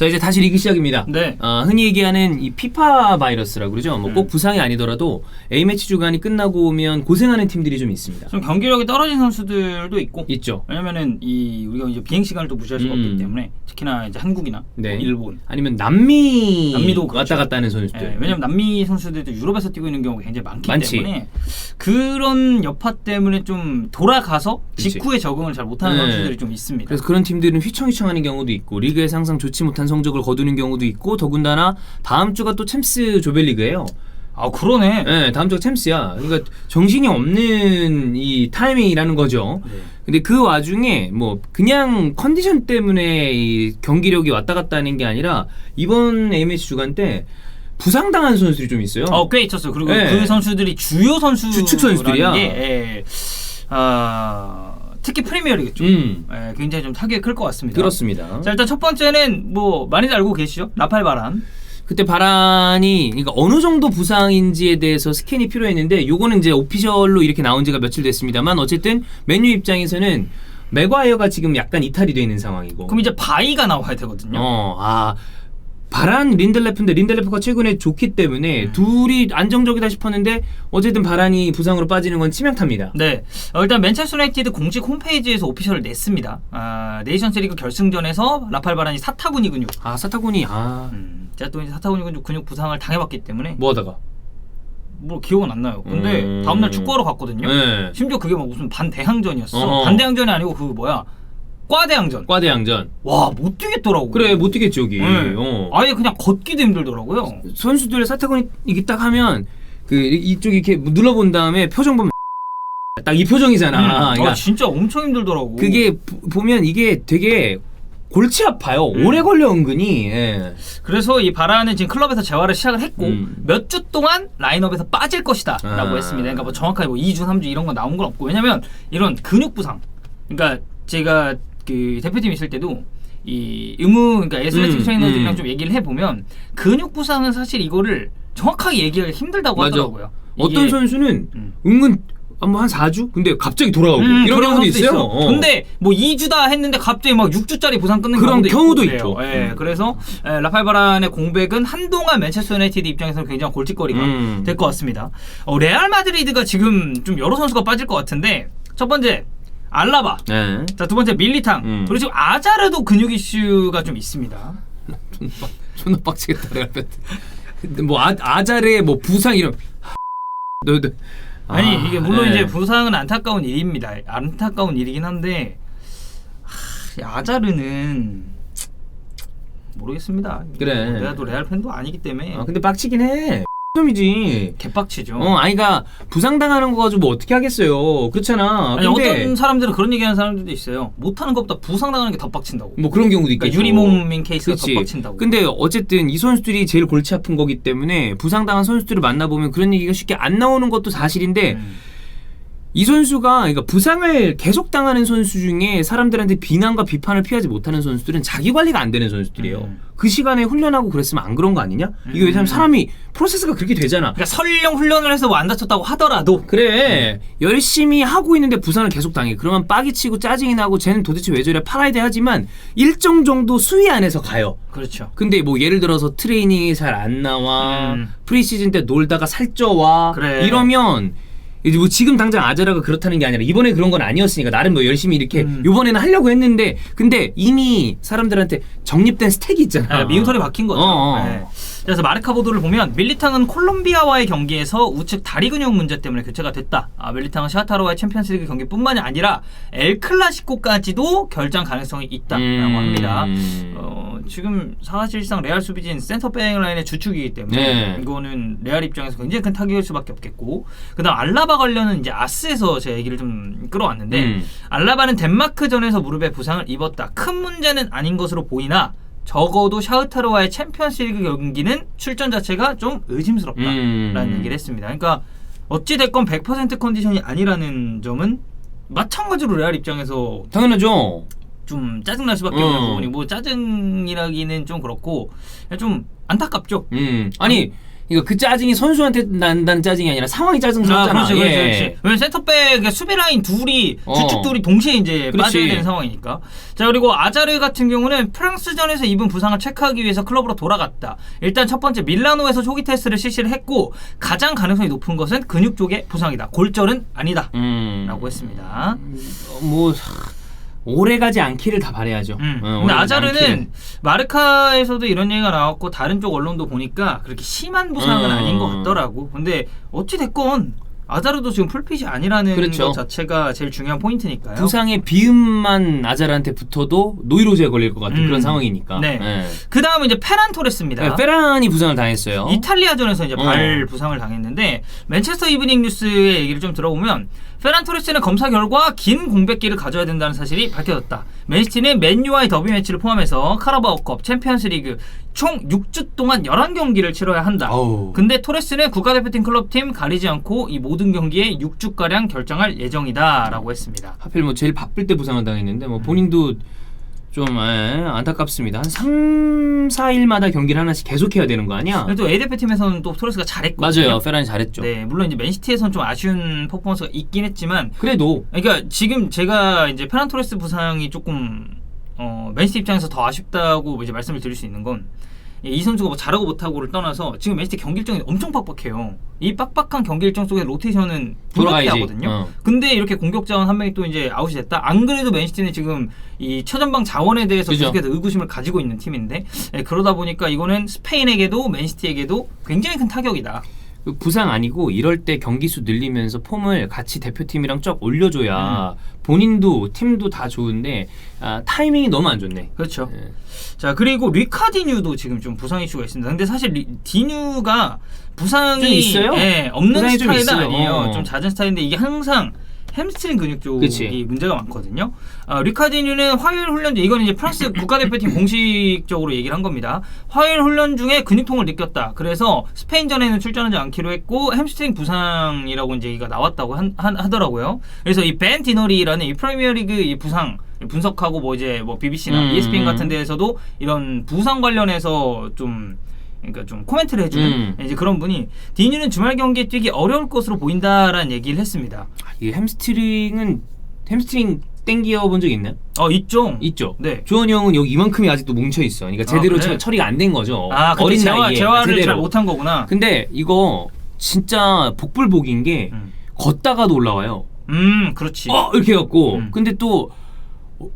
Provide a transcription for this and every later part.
자, 이제 다시 리그 시작입니다. 네. 흔히 얘기하는 이 피파 바이러스라고 그러죠. 뭐 꼭 부상이 아니더라도 A매치 주간이 끝나고 오면 고생하는 팀들이 좀 있습니다. 좀 경기력이 떨어진 선수들도 있죠. 왜냐면은 우리가 이제 비행 시간을 또 무시할 수가 없기 때문에 특히나 이제 한국이나 네. 뭐 일본 아니면 남미도 그렇죠. 왔다 갔다 하는 선수들. 네, 왜냐면 남미 선수들도 유럽에서 뛰고 있는 경우가 굉장히 많기 때문에 그런 여파 때문에 좀 돌아가서 직후에 적응을 잘 못하는 선수들이 좀 있습니다. 그래서 그런 팀들은 휘청휘청하는 경우도 있고 리그에서 항상 좋지 못한 성적을 거두는 경우도 있고 더군다나 다음 주가 또 챔스 조별리그예요. 아 그러네. 네, 다음 주가 챔스야. 그러니까 정신이 없는 이 타이밍이라는 거죠. 네. 근데 그 와중에 뭐 그냥 컨디션 때문에 이 경기력이 왔다 갔다 하는 게 아니라 이번 A매치 주간 때 부상당한 선수들이 좀 있어요. 꽤 있었어요. 그리고 네. 그 선수들이 주요 선수 주축 선수들이야. 특히 프리미어리그 쪽 굉장히 좀 타격이 클 것 같습니다. 그렇습니다. 자, 일단 첫 번째는 뭐 많이들 알고 계시죠? 라팔 바란. 그때 바란이 그러니까 어느 정도 부상인지에 대해서 스캔이 필요했는데 요거는 이제 오피셜로 이렇게 나온 지가 며칠 됐습니다만 어쨌든 맨유 입장에서는 맥과이어가 지금 약간 이탈이 돼 있는 상황이고. 그럼 이제 바이가 나와야 되거든요. 바란 린델레프인데 린델레프가 최근에 좋기 때문에 둘이 안정적이다 싶었는데 어쨌든 바란이 부상으로 빠지는 건 치명타입니다. 네, 일단 맨체스터 유나이티드 공식 홈페이지에서 오피셜을 냈습니다. 네이션스리그 결승전에서 라팔 바란이 사타구니 근육. 사타구니. 제가 또 이제 사타구니 근육 부상을 당해봤기 때문에 뭐하다가? 뭐 기억은 안 나요. 근데 다음날 축구하러 갔거든요. 네. 심지어 그게 막 무슨 반대항전이었어. 반대항전이 아니고 그 뭐야? 과대항전. 와, 못 뛰겠더라고. 그래, 못 뛰겠지 여기. 아예 그냥 걷기도 힘들더라고요. 선수들 사타구니 이게 딱 하면 그 이쪽 이렇게 눌러본 다음에 표정 보면 딱 이 표정이잖아. 그러니까 진짜 엄청 힘들더라고. 그게 보면 이게 되게 골치 아파요. 오래 걸려 은근히. 그래서 이 바라는 지금 클럽에서 재활을 시작을 했고 몇 주 동안 라인업에서 빠질 것이다 라고 했습니다. 그러니까 뭐 정확하게 뭐 2주 3주 이런 거 나온 건 없고 왜냐면 이런 근육 부상 그러니까 제가 그 대표팀 있을 때도 이 그러니까 애슬레틱 트레이너들이랑 좀 얘기를 해보면 근육 부상은 사실 이거를 정확하게 얘기하기 힘들다고 하더라고요. 어떤 선수는 은근 뭐 한 4주? 근데 갑자기 돌아오고 이런 경우도 있어요. 근데 뭐 2주다 했는데 갑자기 막 6주짜리 부상 끊는 그런 경우도 있고 있죠. 그래서 라팔 바란의 공백은 한동안 맨체스터 유나이티드 입장에서는 굉장히 골칫거리가 될 것 같습니다. 레알 마드리드가 지금 좀 여러 선수가 빠질 것 같은데 첫 번째 알라바, 자, 두 번째 밀리탕, 그리고 지금 아자르도 근육 이슈가 좀 있습니다. 존나 빡치겠다. 근데 뭐 아자르의 뭐 부상 이런 아니 이게 물론 이제 부상은 안타까운 일입니다. 안타까운 일이긴 한데 아자르는 모르겠습니다. 그래. 내가 또 레알 팬도 아니기 때문에. 근데 빡치긴 해. 점이지. 개빡치죠. 아니가 부상당하는 거 가지고 뭐 어떻게 하겠어요. 그렇잖아. 아니, 근데 어떤 사람들은 그런 얘기하는 사람들도 있어요. 못하는 것보다 부상당하는 게 더 빡친다고. 뭐 그런 경우도 있겠죠. 그러니까 유리몸인 케이스가 더 빡친다고. 근데 어쨌든 이 선수들이 제일 골치 아픈 거기 때문에 부상당한 선수들을 만나보면 그런 얘기가 쉽게 안 나오는 것도 사실인데 이 선수가 그러니까 부상을 계속 당하는 선수 중에 사람들한테 비난과 비판을 피하지 못하는 선수들은 자기 관리가 안 되는 선수들이에요. 그 시간에 훈련하고 그랬으면 안 그런 거 아니냐? 이게 왜냐면 사람이 프로세스가 그렇게 되잖아. 그러니까 설령 훈련을 해서 뭐 안 다쳤다고 하더라도 그래 열심히 하고 있는데 부상을 계속 당해. 그러면 빡이 치고 짜증이 나고 쟤는 도대체 왜 저래 팔아야 돼 하지만 일정 정도 수위 안에서 가요. 그렇죠. 근데 뭐 예를 들어서 트레이닝이 잘 안 나와 프리시즌 때 놀다가 살쪄와 이러면 이제 뭐 지금 당장 아자라가 그렇다는 게 아니라 이번에 그런 건 아니었으니까 나름 뭐 열심히 이렇게 이번에는 하려고 했는데 근데 이미 사람들한테 정립된 스택이 있잖아. 미운털이 박힌 거죠. 그래서 마르카 보도를 보면 밀리탕은 콜롬비아와의 경기에서 우측 다리 근육 문제 때문에 교체가 됐다. 밀리탕은 샤타로와의 챔피언스리그 경기뿐만이 아니라 엘 클라시코까지도 결장 가능성이 있다라고 합니다. 지금 사실상 레알 수비진 센터백 라인의 주축이기 때문에 이거는 레알 입장에서 굉장히 큰 타격일 수밖에 없겠고 그다음 알라바 관련은 이제 아스에서 제 얘기를 좀 끌어왔는데 알라바는 덴마크전에서 무릎에 부상을 입었다. 큰 문제는 아닌 것으로 보이나 적어도 샤흐타르와의 챔피언스리그 경기는 출전 자체가 좀 의심스럽다라는 얘기를 했습니다. 그러니까 어찌됐건 100% 컨디션이 아니라는 점은 마찬가지로 레알 입장에서 당연하죠. 좀 짜증날 수밖에 없는 부분이 뭐 짜증이라기는 좀 그렇고 좀 안타깝죠. 아니 그러니까 그 짜증이 선수한테 난다는 짜증이 아니라 상황이 짜증스럽잖아. 그렇지. 예. 왜냐면 센터백 수비 라인 둘이 주축 둘이 동시에 이제 그렇지. 빠져야 되는 상황이니까. 자, 그리고 아자르 같은 경우는 프랑스전에서 입은 부상을 체크하기 위해서 클럽으로 돌아갔다. 일단 첫 번째 밀라노에서 초기 테스트를 실시를 했고 가장 가능성이 높은 것은 근육 쪽의 부상이다. 골절은 아니다. 라고 했습니다. 뭐 오래 가지 않기를 다 바라야죠. 근데 아자르는 마르카에서도 이런 얘기가 나왔고 다른 쪽 언론도 보니까 그렇게 심한 부상은 아닌 것 같더라고. 근데 어찌 됐건 아자르도 지금 풀핏이 아니라는 그렇죠. 것 자체가 제일 중요한 포인트니까요. 부상의 비음만 아자르한테 붙어도 노이로제에 걸릴 것 같은 그런 상황이니까. 네. 예. 그 다음은 이제 페란 토레스입니다. 네, 페란이 부상을 당했어요. 이탈리아전에서 이제 발 부상을 당했는데 맨체스터 이브닝 뉴스의 얘기를 좀 들어보면 페란 토레스는 검사 결과 긴 공백기를 가져야 된다는 사실이 밝혀졌다. 맨시티는 맨유와의 더비 매치를 포함해서 카라바오컵, 챔피언스리그 총 6주 동안 11경기를 치러야 한다. 어우. 근데 토레스는 국가대표팀 클럽팀 가리지 않고 이 모든 경기에 6주가량 결정할 예정이다 라고 했습니다. 하필 뭐 제일 바쁠 때 부상을 당했는데 뭐 본인도 좀 안타깝습니다. 한 3, 4일마다 경기를 하나씩 계속해야 되는 거 아니야? 그래도 A대표팀에서는 또 토레스가 잘했거든요. 맞아요. 페란이 잘했죠. 네, 물론 이제 맨시티에서는 좀 아쉬운 퍼포먼스가 있긴 했지만 그래도 그러니까 지금 제가 이제 페란 토레스 부상이 조금 맨시티 입장에서 더 아쉽다고 이제 말씀을 드릴 수 있는 건 이 선수가 뭐 잘하고 못하고를 떠나서 지금 맨시티 경기 일정이 엄청 빡빡해요. 이 빡빡한 경기 일정 속에 로테이션은 불가피하거든요. 돌아가야지. 근데 이렇게 공격 자원 한 명이 또 이제 아웃이 됐다. 안 그래도 맨시티는 지금 이 최전방 자원에 대해서 그죠. 계속해서 의구심을 가지고 있는 팀인데 그러다 보니까 이거는 스페인에게도 맨시티에게도 굉장히 큰 타격이다. 부상 아니고 이럴 때 경기 수 늘리면서 폼을 같이 대표팀이랑 쫙 올려줘야 본인도 팀도 다 좋은데 타이밍이 너무 안 좋네. 그렇죠. 예. 자, 그리고 리카디뉴도 지금 좀 부상 이슈가 있습니다. 근데 사실 디뉴가 부상이 좀 있어요? 예, 없는 부상이 좀 스타일은 있어요. 아니에요. 좀 잦은 스타일인데 이게 항상 햄스트링 근육 쪽이 그치. 문제가 많거든요. 리카디뉴는 화요일 훈련 중 이건 이제 프랑스 국가대표팀 공식적으로 얘기를 한 겁니다. 화요일 훈련 중에 근육통을 느꼈다. 그래서 스페인전에는 출전하지 않기로 했고 햄스트링 부상이라고 이제 얘기가 나왔다고 하더라고요. 그래서 이 벤 디너리라는 이 프리미어리그 이 부상 분석하고 뭐 이제 뭐 BBC나 ESPN 같은 데에서도 이런 부상 관련해서 좀 그러니까 좀 코멘트를 해주는 이제 그런 분이 디뉴는 주말 경기에 뛰기 어려울 것으로 보인다라는 얘기를 했습니다. 이 햄스트링 땡겨 본 적 있나요? 있죠. 있죠. 네. 조원이 형은 여기 이만큼이 아직도 뭉쳐 있어. 그러니까 제대로 그래? 처리가 안 된 거죠. 근데 어린 나이에 재활을 제대로. 잘 못한 거구나. 근데 이거 진짜 복불복인 게 걷다가도 올라와요. 그렇지. 이렇게 해갖고 근데 또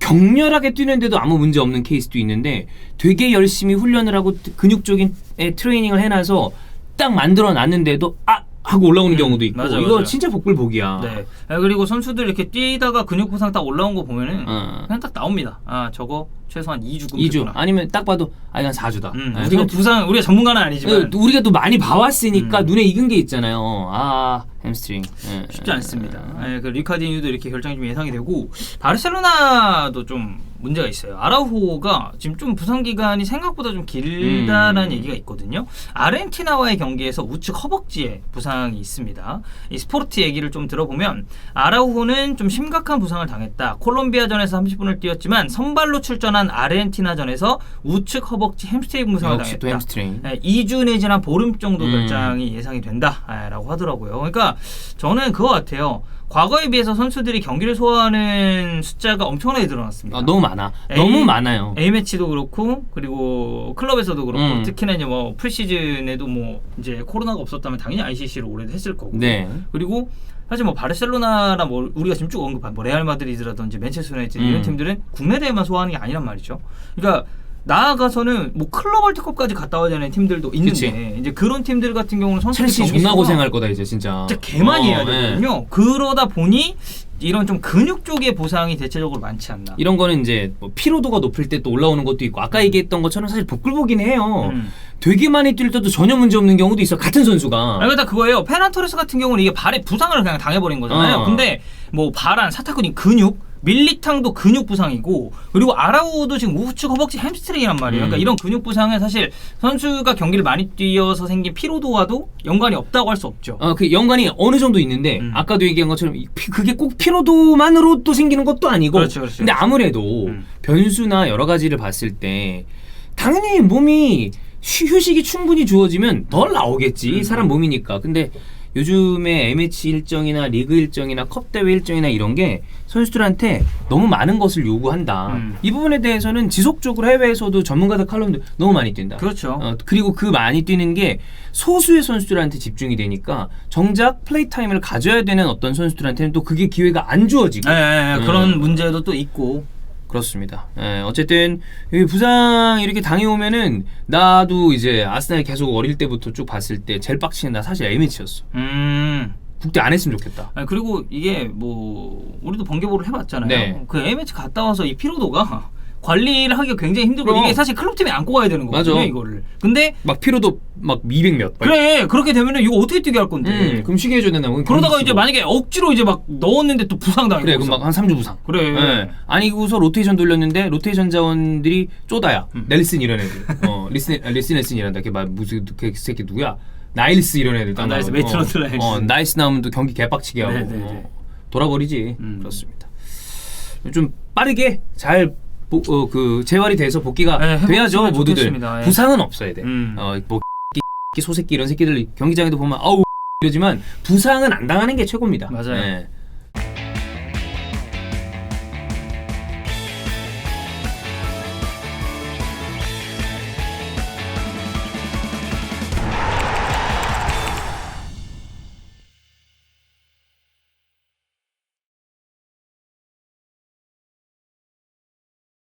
격렬하게 뛰는데도 아무 문제 없는 케이스도 있는데 되게 열심히 훈련을 하고 근육적인 트레이닝을 해놔서 딱 만들어 놨는데도 하고 올라오는 경우도 있고 맞아, 이거 맞아. 진짜 복불복이야. 네. 그리고 선수들 이렇게 뛰다가 근육 부상 딱 올라온 거 보면은 그냥 딱 나옵니다. 저거 최소한 2주 2주 아니면 딱 봐도 이건 4주다. 우리가 부상 우리가 전문가는 아니지만 우리가 또 많이 봐왔으니까 눈에 익은 게 있잖아요. 햄스트링 쉽지 않습니다. 그 리카디뉴도 이렇게 결정이 좀 예상이 되고 바르셀로나도 좀 문제가 있어요. 아라우호가 지금 좀 부상 기간이 생각보다 좀 길다라는 얘기가 있거든요. 아르헨티나와의 경기에서 우측 허벅지에 부상이 있습니다. 이 스포르트 얘기를 좀 들어보면 아라우호는 좀 심각한 부상을 당했다. 콜롬비아전에서 30분을 뛰었지만 선발로 출전한 아르헨티나전에서 우측 허벅지 햄스트링 부상을 역시 당했다. 또 햄스트링. 2주 내지는 한 보름 정도 결장이 예상이 된다라고 하더라고요. 그러니까 저는 그거 같아요. 과거에 비해서 선수들이 경기를 소화하는 숫자가 엄청나게 늘어났습니다. 너무 많아. 너무 많아요. A매치도 그렇고 그리고 클럽에서도 그렇고 특히나 이제 뭐 프리시즌에도 뭐 이제 코로나가 없었다면 당연히 ICC를 올해도 했을 거고. 네. 그리고 사실 뭐 바르셀로나나 뭐 우리가 지금 쭉 언급한 뭐 레알 마드리드라든지 맨체스터 유나이티드 이런 팀들은 국내 대회만 소화하는 게 아니란 말이죠. 그러니까 나아가서는 뭐 클럽 월드컵까지 갔다 와야 되는 팀들도 있는데 그치. 이제 그런 팀들 같은 경우는 선수들이 첼시 존나 고생할 거다 이제 진짜. 진짜 개많이 해야 되거든요. 그러다 보니 이런 좀 근육 쪽의 보상이 대체적으로 많지 않나. 이런 거는 이제 뭐 피로도가 높을 때 또 올라오는 것도 있고 아까 얘기했던 것처럼 사실 복불복이긴 해요. 되게 많이 뛸 때도 전혀 문제 없는 경우도 있어. 같은 선수가. 그러니까 그거예요. 페란 토레스 같은 경우는 이게 발에 부상을 그냥 당해버린 거잖아요. 근데 뭐 발안, 사타구니 근육 밀리탕도 근육 부상이고 그리고 아라우도 지금 우측 허벅지 햄스트링이란 말이에요. 그러니까 이런 근육 부상은 사실 선수가 경기를 많이 뛰어서 생긴 피로도와도 연관이 없다고 할 수 없죠. 그 연관이 어느 정도 있는데 아까도 얘기한 것처럼 그게 꼭 피로도만으로 또 생기는 것도 아니고. 그렇죠. 근데 아무래도 변수나 여러 가지를 봤을 때 당연히 몸이 휴식이 충분히 주어지면 덜 나오겠지. 사람 몸이니까. 근데 요즘에 A매치 일정이나 리그 일정이나 컵 대회 일정이나 이런 게 선수들한테 너무 많은 것을 요구한다. 이 부분에 대해서는 지속적으로 해외에서도 전문가들 칼럼들 너무 많이 뛴다. 그렇죠. 그리고 그 많이 뛰는 게 소수의 선수들한테 집중이 되니까 정작 플레이 타임을 가져야 되는 어떤 선수들한테는 또 그게 기회가 안 주어지고. 그런 문제도 또 있고. 그렇습니다. 어쨌든 이 부상 이렇게 당해오면은 나도 이제 아스날 계속 어릴 때부터 쭉 봤을 때 제일 빡치는 나 사실 A매치였어. 국대 안 했으면 좋겠다. 그리고 이게 뭐 우리도 번개보를 해봤잖아요. 네. 그 A매치 갔다 와서 이 피로도가 관리를 하기가 굉장히 힘들고 그럼. 이게 사실 클럽팀에 안고 가야 되는 거거든요. 맞아. 이거를. 근데 막 피로도 막 200몇. 그래 그렇게 되면은 이거 어떻게 뛰게 할 건데. 그럼 쉬게 해줘야 된다고. 그러다가 이제 만약에 억지로 이제 막 넣었는데 또 부상당하고. 그래 그럼 막 한 3주 부상. 그래. 아니고서 로테이션 돌렸는데 로테이션 자원들이 쪼다야. 넬슨 이런 애들. 넬슨이란다. 걔 무슨 그 새끼 누구야? 나일스 이런 애들. 나일스, 메이트런드 나일스. 나일스 나오면 또 경기 개빡치게 하고. 네네네. 돌아버리지. 그렇습니다. 좀 빠르게 잘 그 재활이 돼서 복귀가 돼야죠 모두들. 좋겠습니다. 부상은 없어야 돼. 뭐 소새끼 이런 새끼들 경기장에도 보면 아우 이러지만 부상은 안 당하는 게 최고입니다. 맞아요.